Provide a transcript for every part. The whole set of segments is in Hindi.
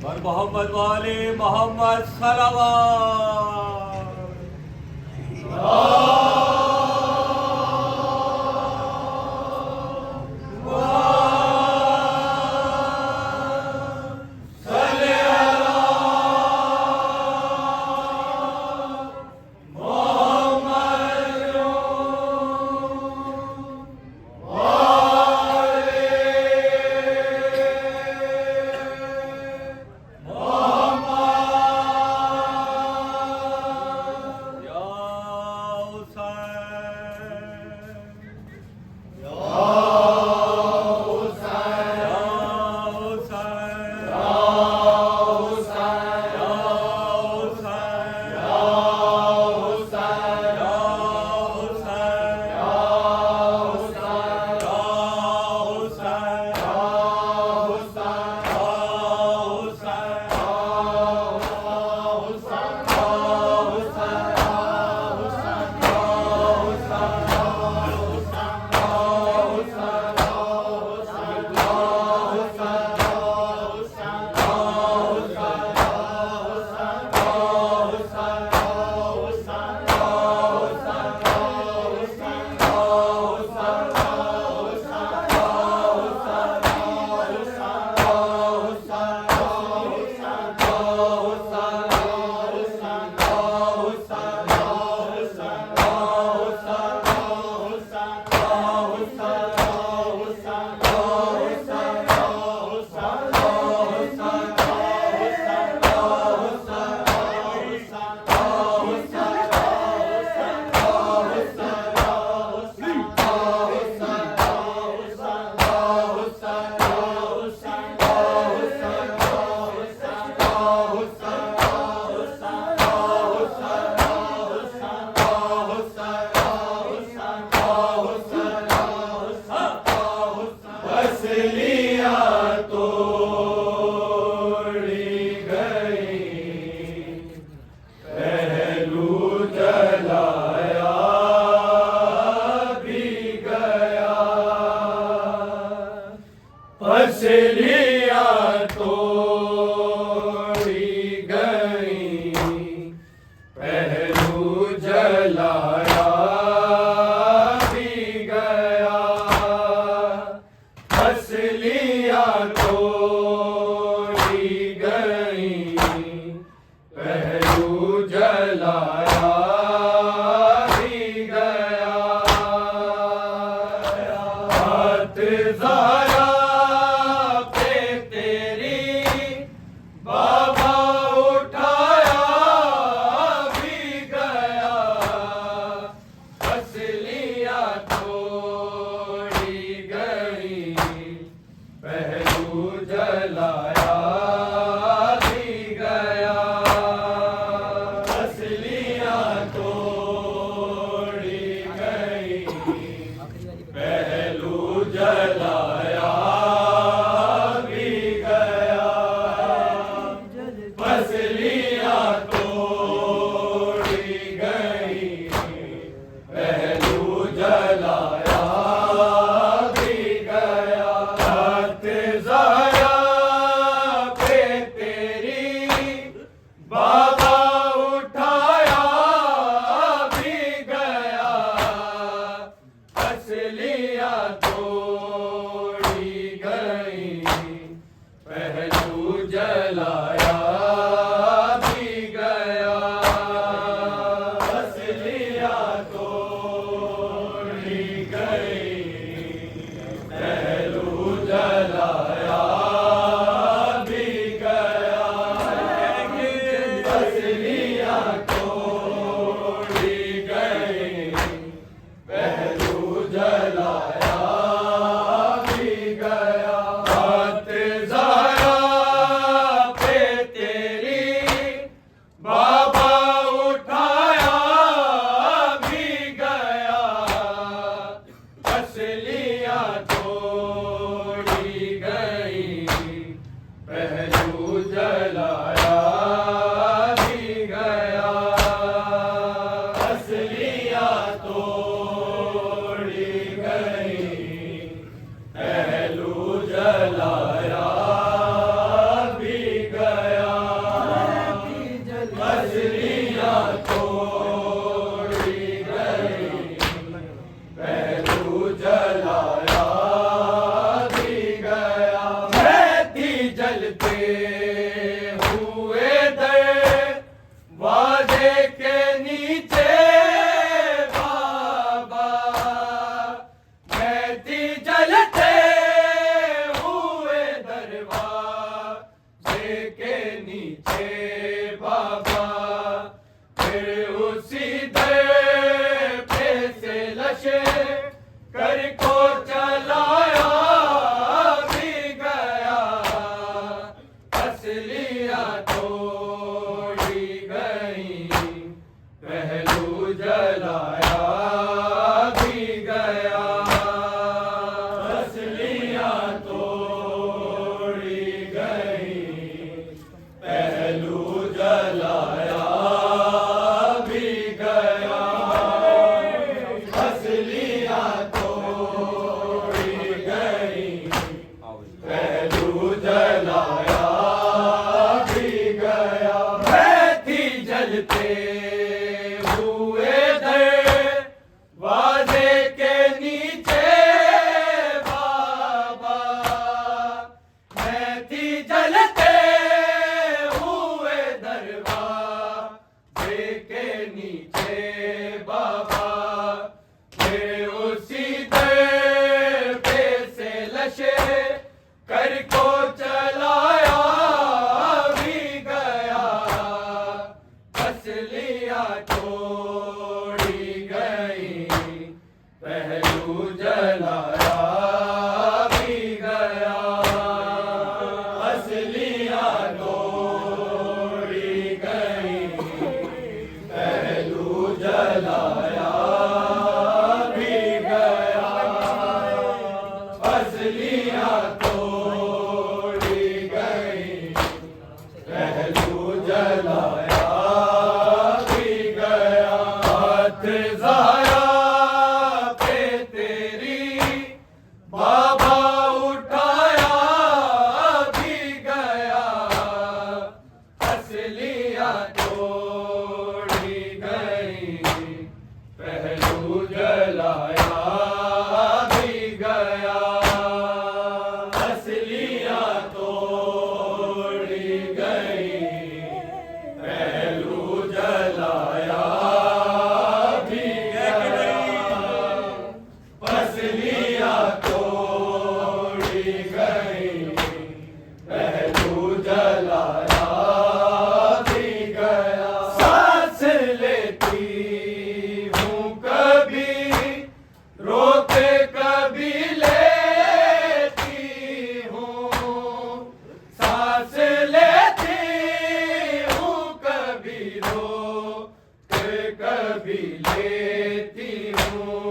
और मोहम्मद वाले मोहम्मद सलावत। पसलियाँ तोड़ी गई, पहलू जलाया भी गया। पसलियाँ तोड़ी गई, पहलू जलाया भी गया। हाथ ज़हरा पे तेरी बाबा उठाया भी गया। पसलियाँ तोड़ी गई, पहलू जलाया भी गया। पसलियाँ तोड़ी गई, पहलू जलाया भी गया। पसलियाँ तोड़ी गई, पहलू जलाया भी गया। हाथ ज़हरा पे तेरी बाबा उठाया भी गया। पसलियाँ तोड़ी गई, पहलू जलाया भी गया। पसलियाँ तोड़ी गई, पहलू जलाया भी गया। पसलियाँ तोड़ी गई, पहलू जलाया भी गया। हाथ ज़हरा पे तेरी हुए दरवाजे के नीचे बाबा महती जलते हुए दरवाजे के नीचे बाबा फिर उसी दर पे से लशे कर को चलाया भी गया असलियां तोड़ी गई पहलू जलाया भी गया असलियां तोड़ी गई पहलू जलाया भी गया असलियां तोड़ी गई पहलू जलाया भी गया महती जलते हुए दरवाजे के नीचे बाबा महती जलते हुए दरवाजे के नीचे बाबा फिर उसी दर पे से लशे कर को चलाया भी गया असलियां तोड़ी गई पहलू जलाया भी गया असलियां तोड़ी गई पहलू जलाया भी गया असलियां तोड़ी गई पहलू जलाया भी गया हाथ ज़हरा पे तेरी बाबा उठाया भी गया असलियां तोड़ी गई पहलू जलाया भी गया असलियां तोड़ी गई पहलू जलाया भी गया असलियां तोड़ी गई पहलू जलाया भी गया सांस लेती हूँ कभी रोके कभी लेती हूँ सांस लेती हूँ कभी रोके कभी लेती हूँ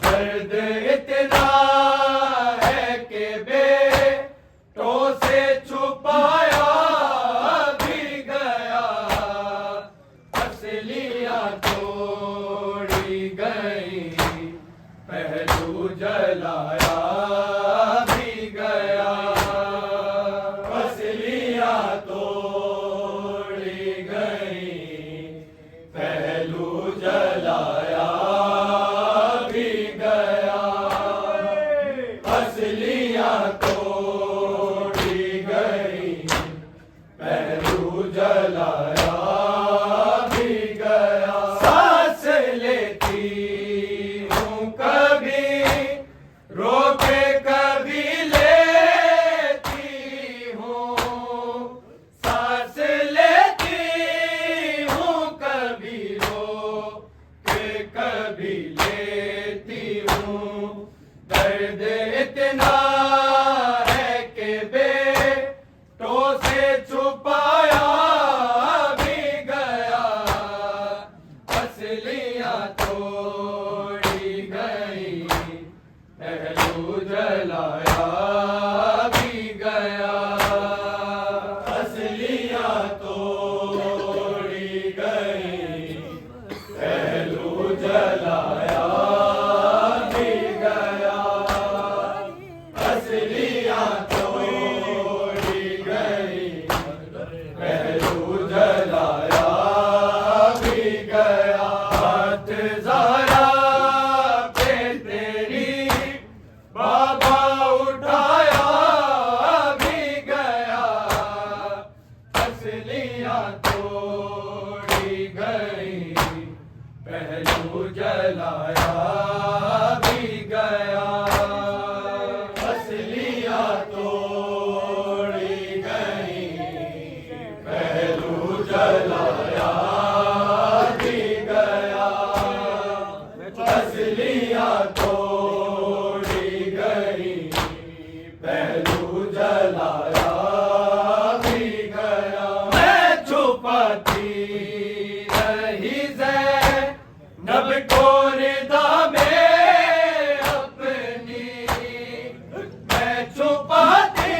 दर्द इतना है कि बेटों से छुपाया भी गया असलियां तोड़ी गई पहलू जलाया भी गया असलियां तोड़ी गई पहलू जलाया भी गया असलियां तोड़ी गई पहलू जलाया भी गया सांस लेती हूँ कभी रोके कभी लेती हूँ सांस लेती हूँ कभी रोके कभी लेती हूँ दर्द इतना है कि बेटों से छुपाया भी गया असलियां तोड़ी गई पहलू जलाया भी गया असलियां तोड़ी गई पहलू जलाया भी गया असलियां तोड़ी गई पहलू जलाया भी गया हाथ ज़हरा पे तेरी बाबा उठाया भी गया फसलियां तोड़ी गई, पहलू जलाया भी गया। फसलियां तोड़ी गई, पहलू जलाया भी गया। फसलियां तोड़ी गई, पहलू जलाया भी गया। मैं छुपाती रही ज़ैनब को रिदा में अपनी, मैं छुपाती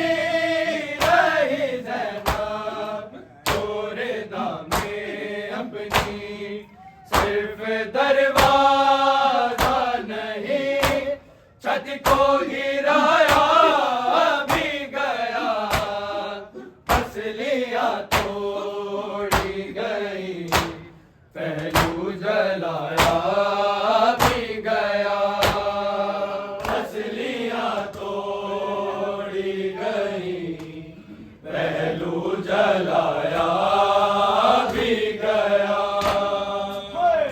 रही ज़ैनब को रिदा में अपनी। सिर्फ दरवाजा नहीं, छत को गिराया भी गया। फसलियां तोड़ी गई, पहलू जलाया भी गया। फसलियां तोड़ी गई, पहलू जलाया भी गया।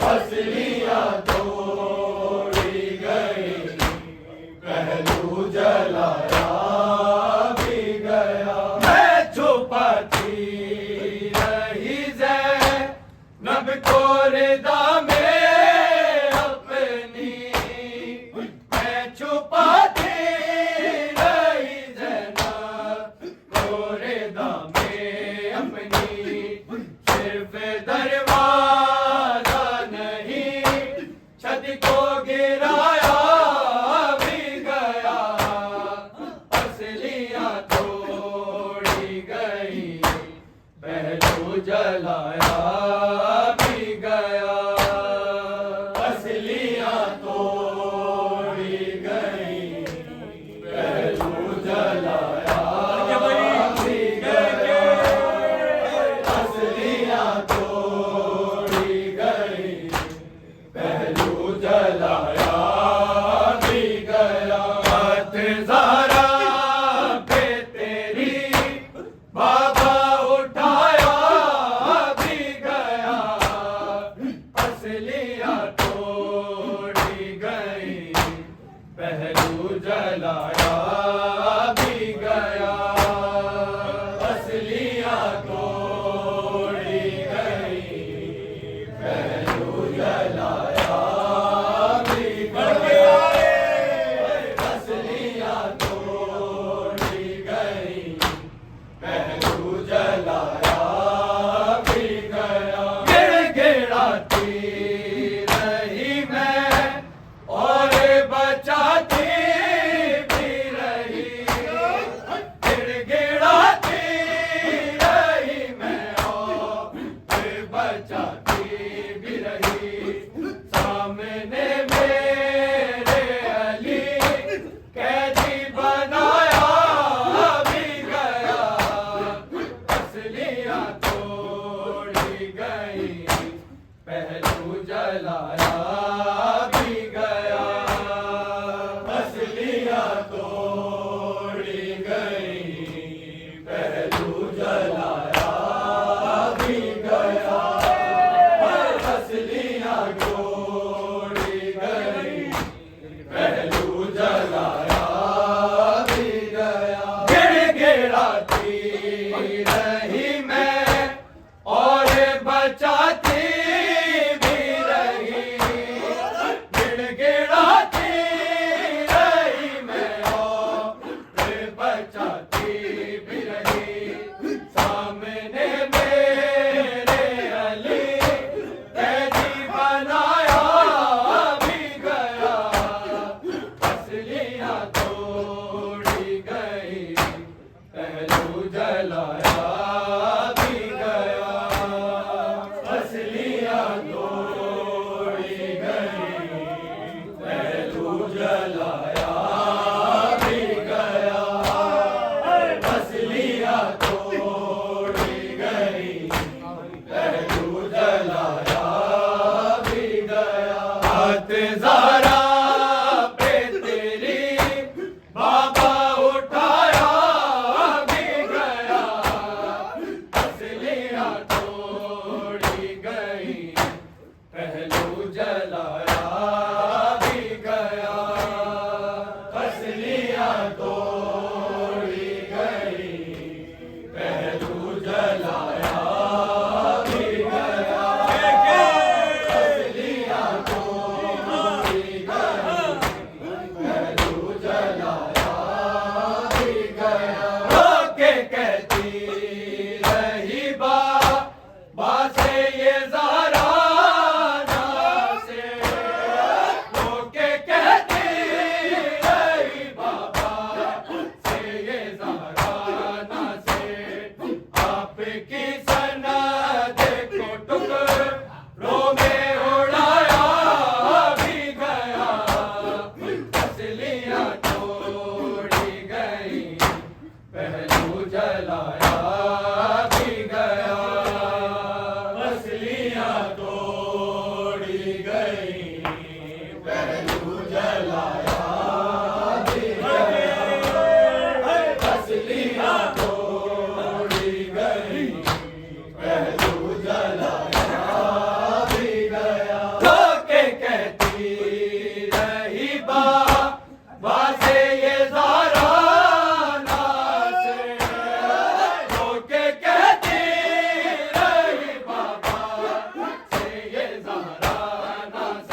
फसलियां तोड़ी गई, पहलू जलाया भी गया। मैं छुपाती रही ज़ैनब को रिदा में अपनी, मैं छुपाती रही ज़ैनब को रिदा में अपनी। सिर्फ दरवाजा नहीं, छत को गिराया भी गया। फसलियां तोड़ी गई, पहलू जलाया भी गया। फसलियां तोड़ी गई, पहलू जलाया भी गया। फसलियां तोड़ी गई, पहलू जलाया भी गया। हाथ ज़ारा पे तेरी बाबा उठाया भी गया। फसलियां तोड़ी गई, पहलू जलाया भी गया। फसलियां तोड़ी गई, पहलू जलाया भी गया। फसलियां तोड़ी गई, पहलू जलाया भी गया। गिड़गिड़ाती रही मैं और बचाती भी रही। गिड़गिड़ाती रही मैं और बचाती भी रही। सामने मेरे अली कैदी बनाया भी गया। फसलियां तोड़ी गई, पहलू जलाया भी गया। फसलियां तोड़ी गई, पहलू जलाया भी गया। फसलियां तोड़ी गई, पहलू जलाया भी गया। गिड़गिड़ाती रही मैं और बचाती भी रही। गिड़गिड़ाती रही मैं और बचाती भी रही। सामने मेरे अली कैदी बनाया भी गया। फसलियां तोड़ी गई, पहलू जलाया सनद को टुकड़ों में उड़ाया भी गया, असलियां तोड़ी गई, पहलू जलाया भी गया, असलियां तोड़ी गई, पहलू जलाया भी गया, असलियां तोड़ी गई, पहलू जलाया भी गया। लोके कहती रही बाबा से ये ज़ारा नाज़, लोके कहती रही बाबा से ये ज़ारा नाज़,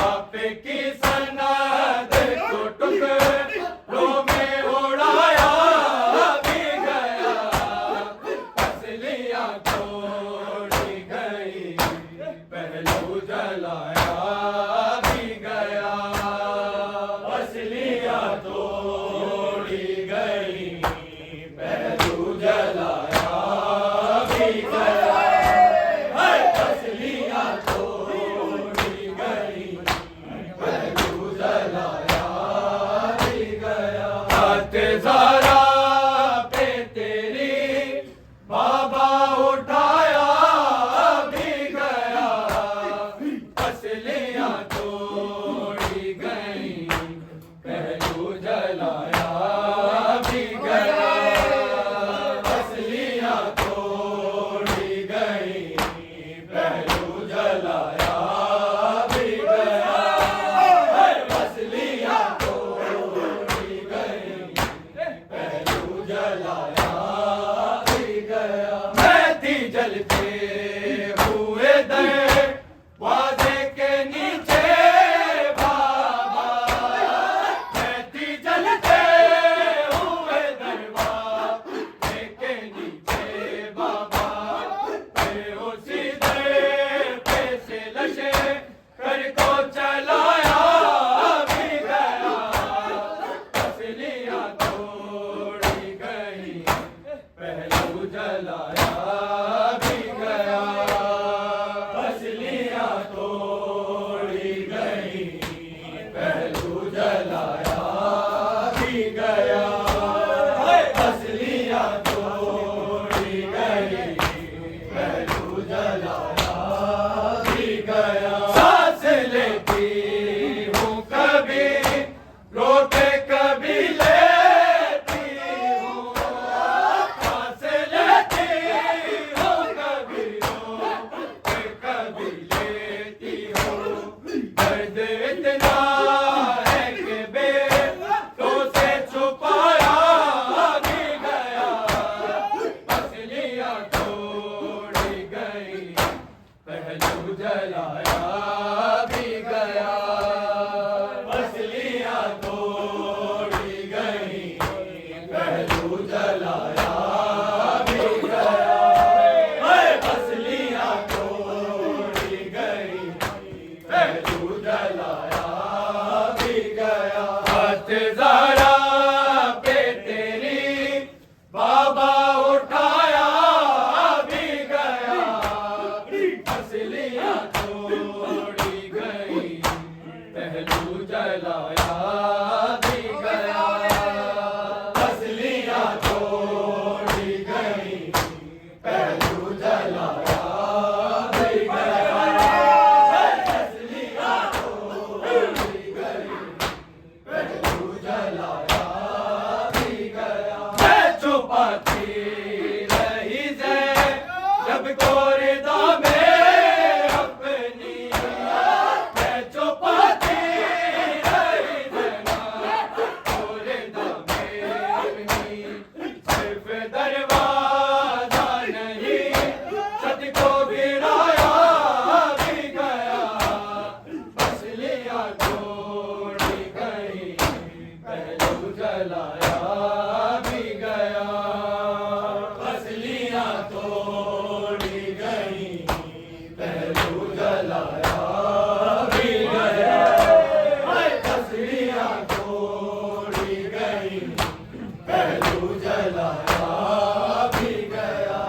आपकी सनद को टुकड़ों में उड़ाया भी गया, असलियां तोड़ी गई, पहलू जलाया भी गया, असलियां तोड़ी गई, पहलू जलाया भी गया, असलियां तोड़ी गई, पहलू जलाया भी गया। हाथ ज़ारा पे तेरी बाबा उठाया भी गया, असलियां तोड़ी गई, पहलू जलाया भी गया, असलियां तोड़ी गई, पहलू जलाया भी गया, असलियां तोड़ी गई, पहलू जलाया भी गया। मैं थी जलते हुए दरवाजे के नीचे बाबा, मैं थी जलते हुए दरवाजे के नीचे बाबा, मैं उसी दर पे से लश्कर को चलाया भी गया, असलियां तोड़ी गई, पहलू जलाया भी गया, असलियां तोड़ी गई, पहलू जलाया भी गया, असलियां तोड़ी गई, पहलू जलाया भी गया। सांस लेती हूँ कभी रोके कभी लेती हूँ, सांस लेती हूँ कभी रोके कभी लेती हूँ, दर्द इतना है कि बेटों से छुपाया भी गया, असलियां तोड़ी गई, पहलू जलाया भी गया, असलियां तोड़ी गई, पहलू जलाया भी गया, असलियां तोड़ी गई, पहलू जलाया भी गया। हाथ ज़ारा पे तेरी बाबा उठाया भी गया, असलियां तोड़ी गई, पहलू जलाया भी गया, असलियां तोड़ी गई, पहलू जलाया भी गया, असलियां तोड़ी गई, पहलू जलाया भी गया। मैं छुपाती रही जब कोरिदा में अपनी, मैं छुपाती रही कोरिदा में अपनी, सिर्फ दरवाजा नहीं छत को गिराया भी गया, असलियां तोड़ी गई, पहलू जलाया भी गया, असलियां तोड़ी गई, पहलू जलाया भी गया, असलियां तोड़ी गई, पहलू जलाया भी गया।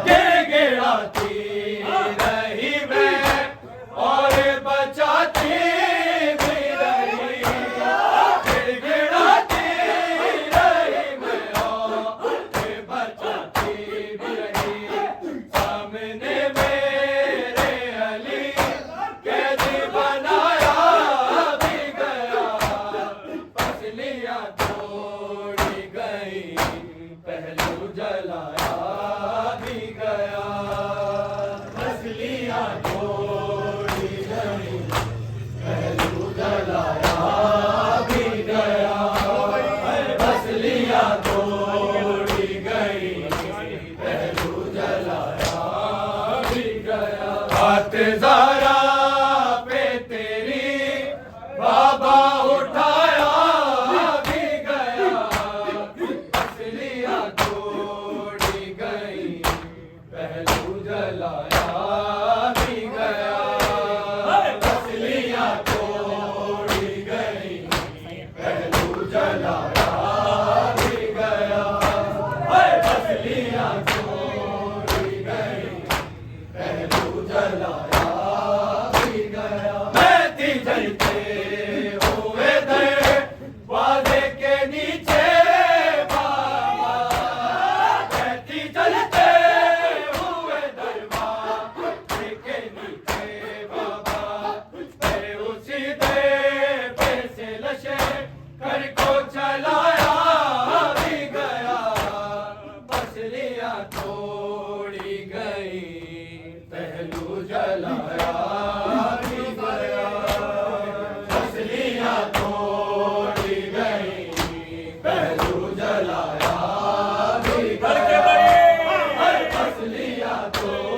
हाथ ज़रा पे तेरी बाबा उठाया भी गया, असलियाँ तोड़ी गई, पहलू जलाया भी गया, असलियाँ तोड़ी गई, पहलू जलाया भी गया, असलियाँ तोड़ी गई, पहलू जलाया भी गया। महती जलते हुए दरवाजे के नीचे बाबा, महती जलते हुए दरवाजे के नीचे बाबा, मैं उसी दर पे से लशे कर को चलाया भी गया, असलियाँ तोड़ी गई, पहलू जलाया भी गया, असलियाँ तोड़ी गई, पहलू जलाया भी गया, असलियाँ तोड़ी